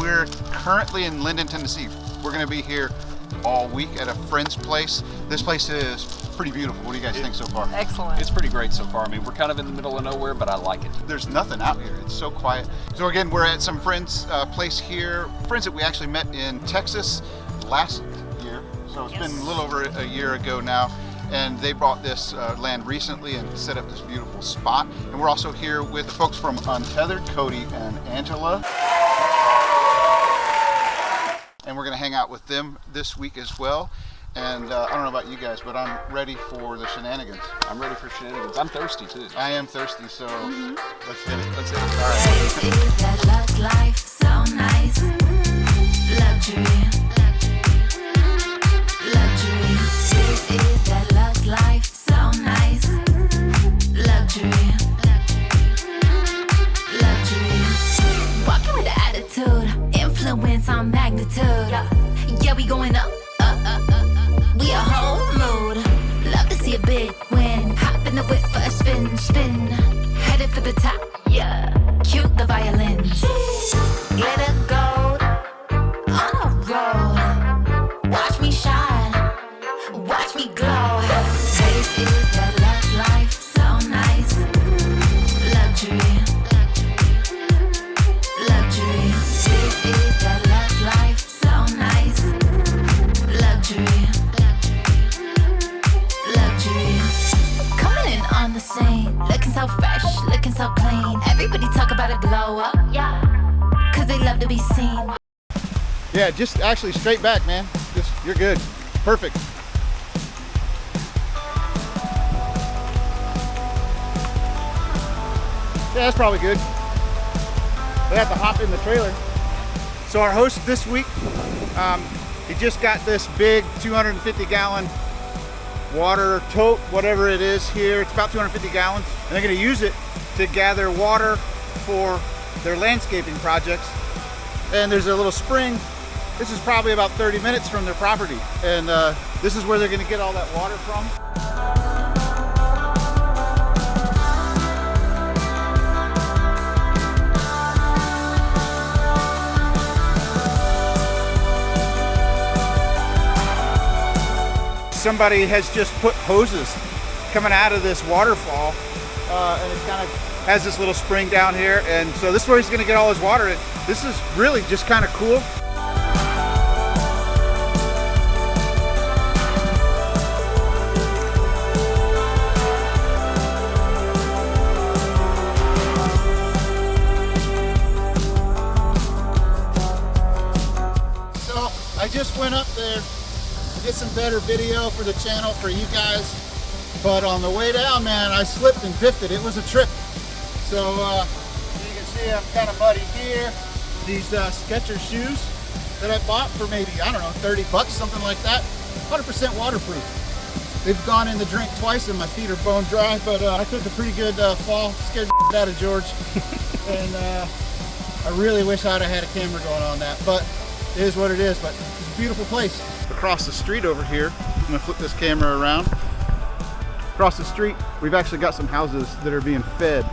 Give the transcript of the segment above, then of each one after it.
We're currently in Linden, Tennessee. We're gonna be here all week at a friend's place. This place is pretty beautiful. What do you guys think so far? Excellent. It's pretty great so far. I mean, we're kind of in the middle of nowhere, but I like it. There's nothing out here. It's so quiet. So again, we're at some friend's place here. Friends that we actually met in Texas last year. So it's been a little over a year ago now. And they bought this land recently and set up this beautiful spot. And we're also here with the folks from Untethered, Cody and Angela. And we're gonna hang out with them this week as well. And I don't know about you guys, but I'm ready for the shenanigans. I'm ready for shenanigans. I'm thirsty too. I am thirsty, so let's hit it. Let's hit it. All right. This is that love life, so nice. Luxury. Luxury. This is that love life, so nice. Luxury. Luxury. Walking with the attitude, influence on magnitude. Yeah, we going up. We a whole mood. Love to see a big win. Hop in the whip for a spin, spin. Headed for the top. Yeah. Cute the violins. Glitter gold on a roll. Watch me shine. Watch me glow. This is that love life, so nice. Luxury. Luxury. This is that love life, so nice. Luxury. Coming in on the scene, looking so fresh, looking so clean. Everybody talk about a glow up, yeah, cause they love to be seen. Yeah, just actually straight back, man. You're good. Perfect. Yeah, that's probably good. They have to hop in the trailer. So our host this week, he just got this big 250-gallon water tote, whatever it is here. It's about 250 gallons. And they're gonna use it to gather water for their landscaping projects. And there's a little spring. This is probably about 30 minutes from their property. And this is where they're gonna get all that water from. Somebody has just put hoses coming out of this waterfall, and it kind of has this little spring down here, and so this is where he's going to get all his water in. This is really just kind of cool. So I just went up there, get some better video for the channel for you guys, but on the way down, man, I slipped and biffed it. It was a trip. So you can see I'm kind of muddy here. These Skechers shoes that I bought for maybe, I don't know, 30 bucks, something like that. 100% waterproof. They've gone in the drink twice and my feet are bone dry, but I took a pretty good fall, scared the out of George. And I really wish I'd have had a camera going on that, but it is what it is. But it's a beautiful place. Across the street over here, I'm gonna flip this camera around. Across the street, we've actually got some houses that are being fed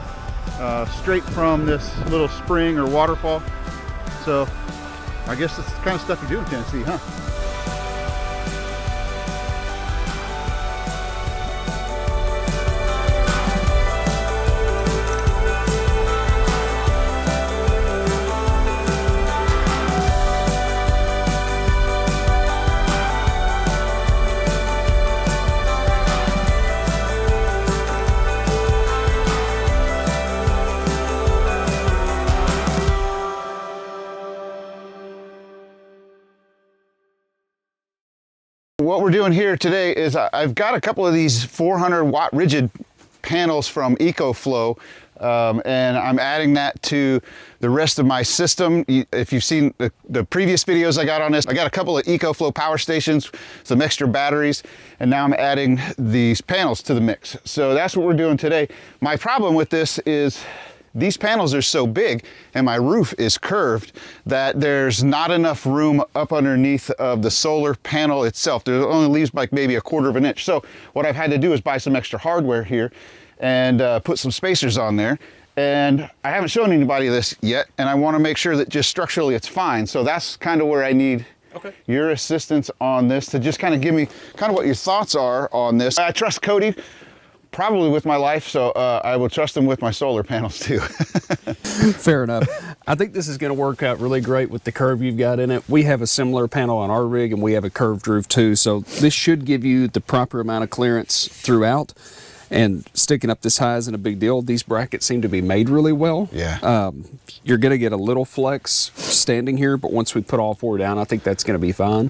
straight from this little spring or waterfall. So I guess that's the kind of stuff you do in Tennessee, huh? What we're doing here today is I've got a couple of these 400 watt rigid panels from EcoFlow, and I'm adding that to the rest of my system. If you've seen the previous videos I got on this, I got a couple of EcoFlow power stations, some extra batteries, and now I'm adding these panels to the mix. So that's what we're doing today. My problem with this is these panels are so big and my roof is curved that there's not enough room up underneath of the solar panel itself. There only leaves like maybe a quarter of an inch. So what I've had to do is buy some extra hardware here and put some spacers on there. And I haven't shown anybody this yet, and I want to make sure that just structurally it's fine. So that's kind of where I need your assistance on this, to just kind of give me kind of what your thoughts are on this. I trust Cody probably with my life, so I will trust him with my solar panels too. Fair enough. I think this is going to work out really great with the curve you've got in it. We have a similar panel on our rig, and we have a curved roof too, so this should give you the proper amount of clearance throughout. And sticking up this high isn't a big deal. These brackets seem to be made really well. Yeah. You're going to get a little flex standing here, but once we put all four down, I think that's going to be fine.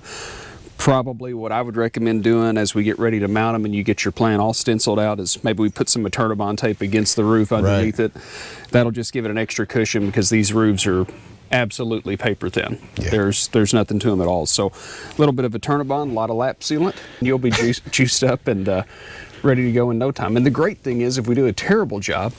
Probably what I would recommend doing as we get ready to mount them and you get your plan all stenciled out is maybe we put some Eternabond tape against the roof underneath it. That'll just give it an extra cushion, because these roofs are absolutely paper thin. Yeah. There's nothing to them at all. So a little bit of Eternabond, a lot of lap sealant, and you'll be juiced up and ready to go in no time. And the great thing is, if we do a terrible job,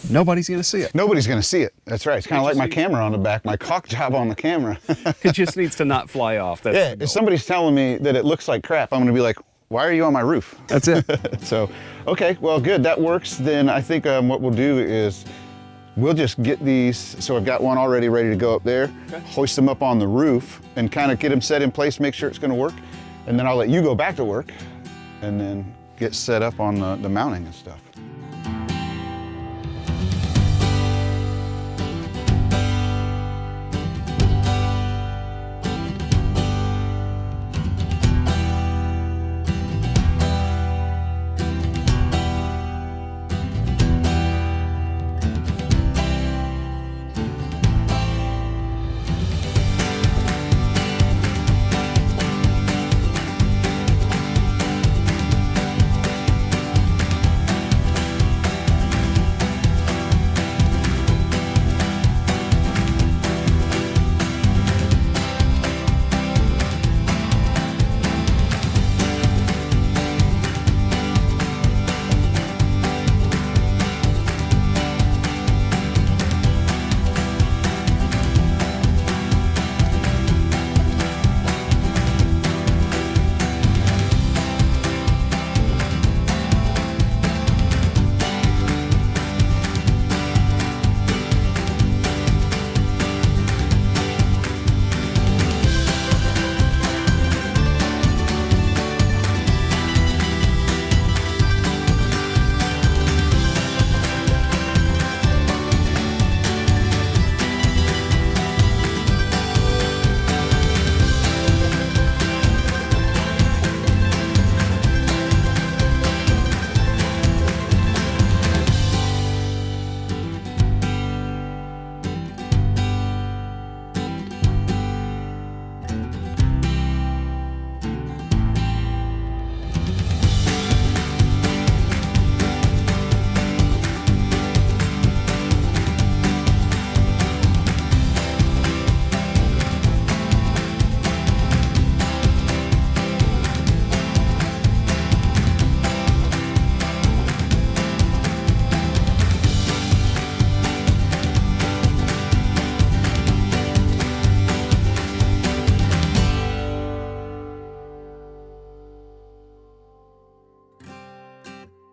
nobody's going to see it. Nobody's going to see it. That's right. It's kind of like my camera on the back, my caulk job on the camera. It just needs to not fly off. That's yeah, if somebody's telling me that it looks like crap, I'm going to be like, why are you on my roof? That's it. So, okay, well, good. That works. Then I think what we'll do is we'll just get these. So I've got one already ready to go up there, hoist them up on the roof and kind of get them set in place, make sure it's going to work. And then I'll let you go back to work and then get set up on the mounting and stuff.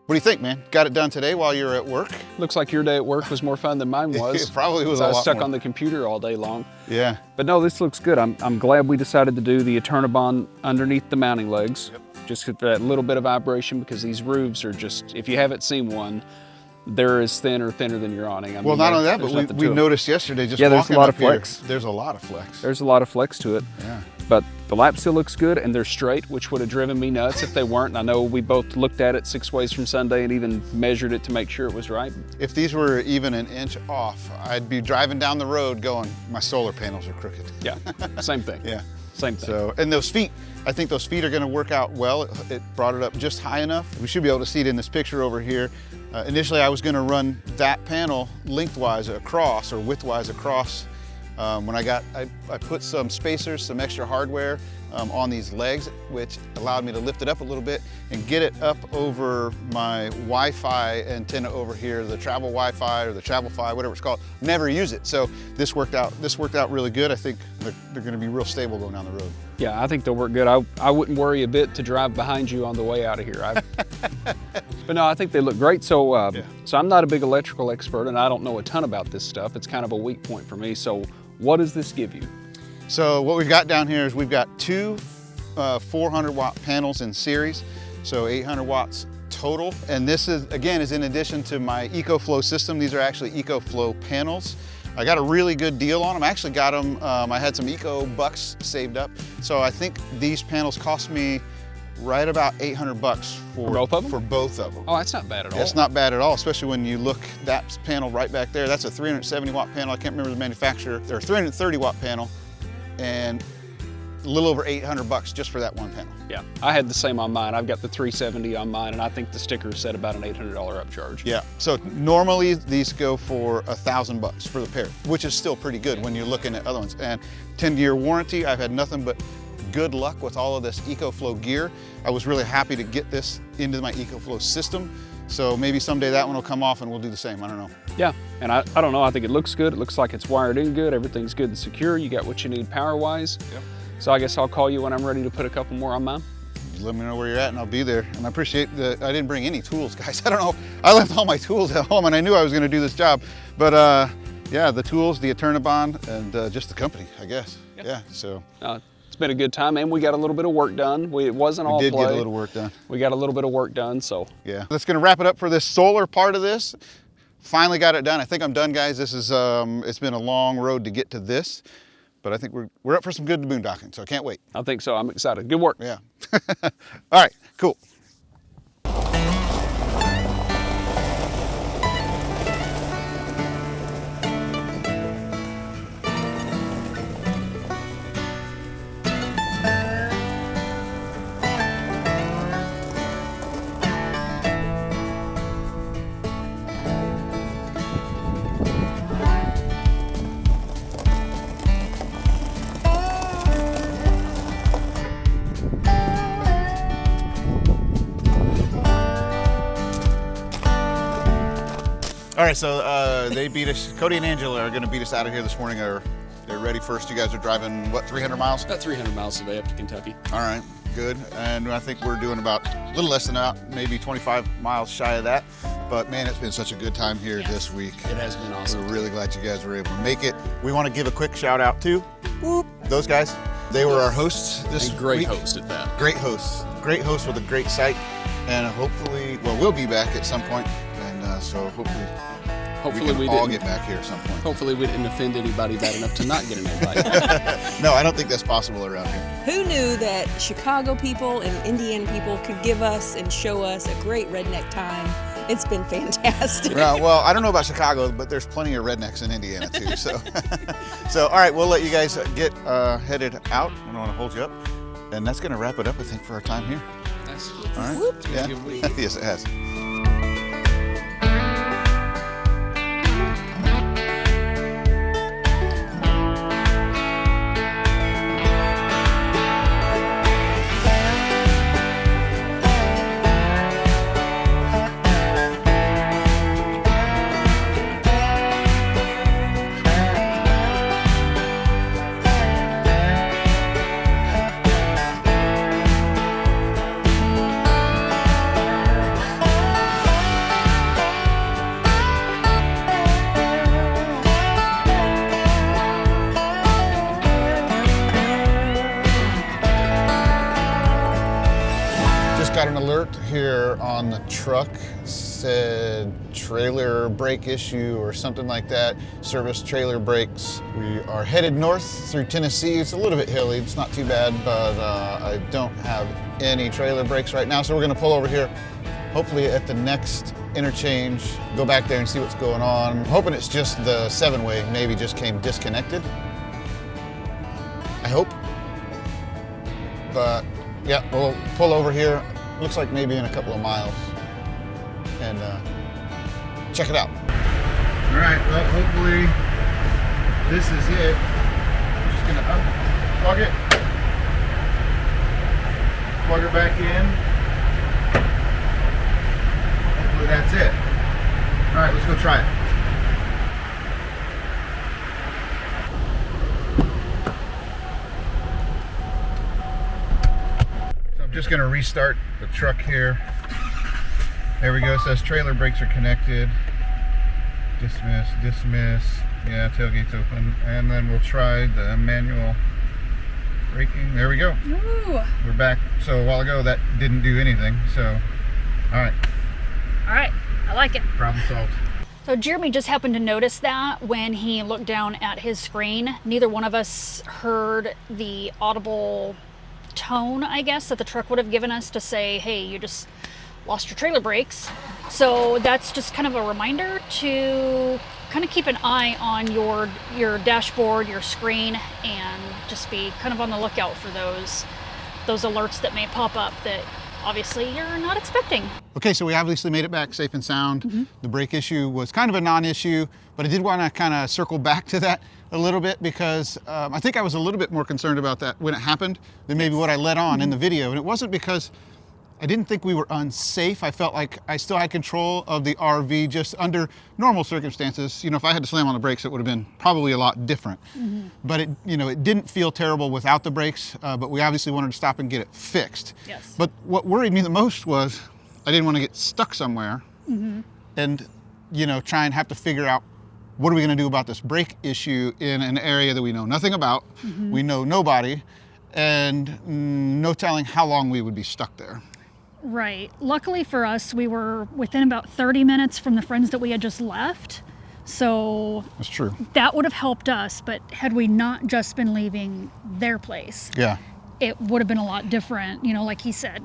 What do you think, man? Got it done today while you're at work? Looks like your day at work was more fun than mine was. It probably was a I lot was stuck more. on the computer all day long. Yeah. But no, this looks good. I'm glad we decided to do the Eternabond underneath the mounting legs. Yep. Just get that little bit of vibration, because these roofs are just, if you haven't seen one, they're as thin or thinner than your awning. I Well, mean, not only that, there's but nothing we to 'em. noticed yesterday just Yeah, there's walking a lot up of flex. here, there's a lot of flex. There's a lot of flex to it. Yeah. But the lap seal looks good, and they're straight, which would have driven me nuts if they weren't. And I know we both looked at it 6 ways from Sunday and even measured it to make sure it was right. If these were even an inch off, I'd be driving down the road going, my solar panels are crooked. Yeah, same thing. Yeah. Same thing. So, and those feet, I think those feet are going to work out well. It brought it up just high enough. We should be able to see it in this picture over here. Initially, I was going to run that panel lengthwise across, or widthwise across. When I put some spacers, some extra hardware on these legs, which allowed me to lift it up a little bit and get it up over my Wi-Fi antenna over here, the travel Wi-Fi or the Travel-Fi, whatever it's called. Never use it. So this worked out really good. I think they're gonna be real stable going down the road. Yeah, I think they'll work good. I wouldn't worry a bit to drive behind you on the way out of here. But no, I think they look great. So, so I'm not a big electrical expert and I don't know a ton about this stuff. It's kind of a weak point for me. So what does this give you? So what we've got down here is we've got two 400 watt panels in series, so 800 watts total. And this is, again, is in addition to my EcoFlow system. These are actually EcoFlow panels. I got a really good deal on them. I actually got them, I had some Eco bucks saved up. So I think these panels cost me right about 800 bucks for both of them? For both of them. Oh, that's not bad at all. It's not bad at all, especially when you look, that panel right back there, that's a 370 watt panel. I can't remember the manufacturer. They're a 330 watt panel and a little over 800 bucks just for that one panel. Yeah, I had the same on mine. I've got the 370 on mine and I think the sticker said about an $800 upcharge. Yeah, so normally these go for $1,000 for the pair, which is still pretty good when you're looking at other ones. And 10-year warranty, I've had nothing but good luck with all of this EcoFlow gear. I was really happy to get this into my EcoFlow system. So maybe someday that one will come off and we'll do the same, I don't know. Yeah, and I don't know, I think it looks good. It looks like it's wired in good. Everything's good and secure. You got what you need power-wise. Yep. So I guess I'll call you when I'm ready to put a couple more on mine. Just let me know where you're at and I'll be there. And I appreciate that I didn't bring any tools, guys. I don't know, I left all my tools at home and I knew I was gonna do this job. But yeah, the tools, the Eternabond, and just the company, I guess. Yep. Yeah, so. It's been a good time and we got a little bit of work done. It wasn't all play. We did get a little work done. We got a little bit of work done, so. Yeah, that's gonna wrap it up for this solar part of this. Finally got it done. I think I'm done, guys. This is, it's been a long road to get to this, but I think we're up for some good boondocking, so I can't wait. I think so, I'm excited. Good work. Yeah. All right, cool. All right, so they beat us. Cody and Angela are going to beat us out of here this morning. They're ready first. You guys are driving, what, 300 miles? About 300 miles today up to Kentucky. All right, good. And I think we're doing about a little less than that, maybe 25 miles shy of that. But man, it's been such a good time here this week. It has been awesome. We're really glad you guys were able to make it. We want to give a quick shout out to those guys. They were our hosts this week. Great host at that. Great hosts. Great hosts with a great site. And hopefully, well, we'll be back at some point. And so hopefully we can all get back here at some point. Hopefully we didn't offend anybody bad enough to not get an invite. No, I don't think that's possible around here. Who knew that Chicago people and Indiana people could give us and show us a great redneck time? It's been fantastic. Well, I don't know about Chicago, but there's plenty of rednecks in Indiana too. So, all right, we'll let you guys get headed out. I don't want to hold you up. And that's going to wrap it up, I think, for our time here. Nice. All right. Yeah. Yes, it has. Got an alert here on the truck, said trailer brake issue or something like that. Service trailer brakes. We are headed north through Tennessee. It's a little bit hilly, it's not too bad, but I don't have any trailer brakes right now, so we're gonna pull over here. Hopefully at the next interchange, go back there and see what's going on. I'm hoping it's just the 7-way, maybe just came disconnected. I hope. But yeah, we'll pull over here. Looks like maybe in a couple of miles, and check it out. All right, well, hopefully this is it. I'm just gonna unplug it. back in. Hopefully that's it. All right, let's go try it. So I'm just gonna restart the truck here. There we go, it says trailer brakes are connected. Dismiss, dismiss. Yeah, tailgate's open. And then we'll try the manual braking. There we go. Ooh. We're back. So a while ago that didn't do anything. So, all right. All right, I like it. Problem solved. So Jeremy just happened to notice that when he looked down at his screen. Neither one of us heard the audible tone, I guess, that the truck would have given us to say, hey, you just lost your trailer brakes. So that's just kind of a reminder to kind of keep an eye on your dashboard, your screen, and just be kind of on the lookout for those alerts that may pop up that obviously you're not expecting. Okay, so we obviously made it back safe and sound. The brake issue was kind of a non-issue, but I did want to kind of circle back to that a little bit because I think I was a little bit more concerned about that when it happened than maybe what I let on in the video. And it wasn't because I didn't think we were unsafe. I felt like I still had control of the RV just under normal circumstances. You know, if I had to slam on the brakes, it would have been probably a lot different. But it, you know, it didn't feel terrible without the brakes, but we obviously wanted to stop and get it fixed. Yes. But what worried me the most was I didn't want to get stuck somewhere and, you know, try and have to figure out what are we going to do about this brake issue in an area that we know nothing about, we know nobody, and no telling how long we would be stuck there. Right. Luckily for us, we were within about 30 minutes from the friends that we had just left. So That's true. that would have helped us. But had we not just been leaving their place, Yeah. it would have been a lot different. You know, like he said,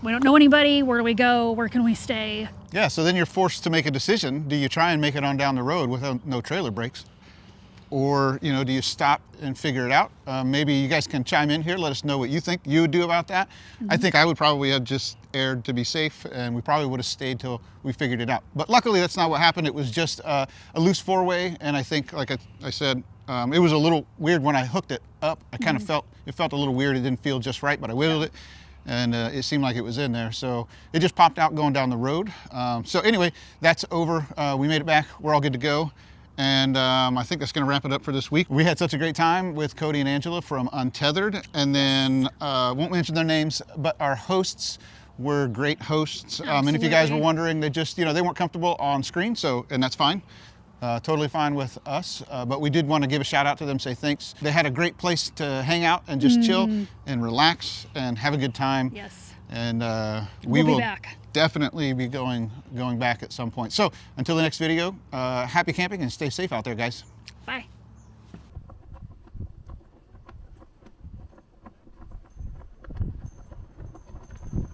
we don't know anybody. Where do we go? Where can we stay? Yeah, so then you're forced to make a decision. Do you try and make it on down the road without no trailer brakes? Or, you know, do you stop and figure it out? Maybe you guys can chime in here, let us know what you think you would do about that. I think I would probably have just aired to be safe, and we probably would have stayed till we figured it out. But luckily that's not what happened. It was just a loose four-way, and I think, like I said, it was a little weird when I hooked it up. I kind of felt a little weird. It didn't feel just right, but I wiggled it, and it seemed like it was in there. So it just popped out going down the road. So anyway, that's over. We made it back. We're all good to go. And I think that's going to wrap it up for this week. We had such a great time with Cody and Angela from Untethered. And then, won't mention their names, but our hosts were great hosts. And if you guys were wondering, they just, you know, they weren't comfortable on screen, so, and that's fine. Totally fine with us. But we did want to give a shout out to them, say thanks. They had a great place to hang out and just chill and relax and have a good time. Yes. And We'll be will back. definitely be going back at some point. So until the next video, happy camping and stay safe out there, guys. Bye.